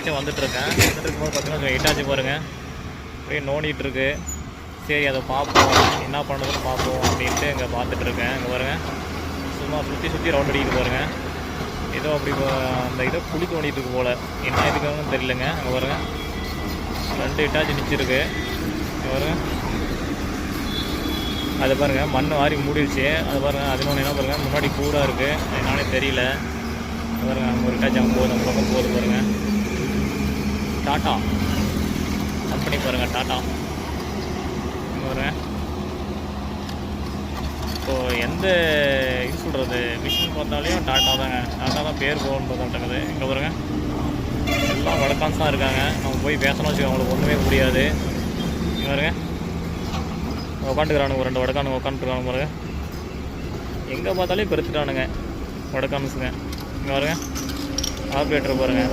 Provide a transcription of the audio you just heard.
எதாச்சும் வந்துட்டுருக்கேன். வந்துட்டு இருக்கும்போது பார்த்தீங்கன்னா ஹிட்டாச்சி பாருங்கள் அப்படியே நோண்டிகிட்ருக்கு. சரி அதை பார்ப்போம், என்ன பண்ணுறதுன்னு பார்ப்போம் அப்படின்ட்டு இங்கே பார்த்துட்ருக்கேன். இங்கே பாருங்கள் சும்மா சுற்றி சுற்றி ரவுண்ட் அடிக்கிட்டு பாருங்கள். ஏதோ அப்படி அந்த இதை குழி தோண்டிகிட்டு இருக்கு போல், என்ன இதுக்காகன்னு தெரியலங்க. அங்கே பாருங்கள் 2 ஹிட்டாச்சி நிச்சிருக்கு. இங்கே பாருங்கள் அது பாருங்கள் மண் வாரி மூடிடுச்சு. அது பாருங்கள் அது ஒன்று என்ன பாருங்கள் முன்னாடி கூடாக இருக்குது, என்னாலே தெரியல. பாருங்கள் அங்கே ஒரு ஹிட்டாச்சி அங்கே போகுது, நம்ம பக்கம் போகுது பாருங்கள். டாட்டா கம்பெனி பாருங்கள், டாட்டா. இங்கே பாருங்கள் ஸோ எந்த இது சொல்கிறது மிஷின் பார்த்தாலையும் டாட்டா தாங்க, டாட்டா தான் பேர் போகணுன்றது மாட்டேங்குது. இங்கே பாருங்கள் எல்லாம் வடக்கான்ஸ் தான் இருக்காங்க. நம்ம போய் பேசணும் வச்சுக்கோங்க, அவங்களுக்கு ஒன்றுமே முடியாது. இங்கே பாருங்க உட்காந்துக்கிறானுங்க, 2 வடக்கானுங்க உட்காந்துருக்கானுங்க பாருங்க. எங்கே பார்த்தாலே பெருத்துட்டானுங்க வடக்கானுசுங்க. இங்கே பாருங்க ஆப்ரேட்டர் பாருங்கள்.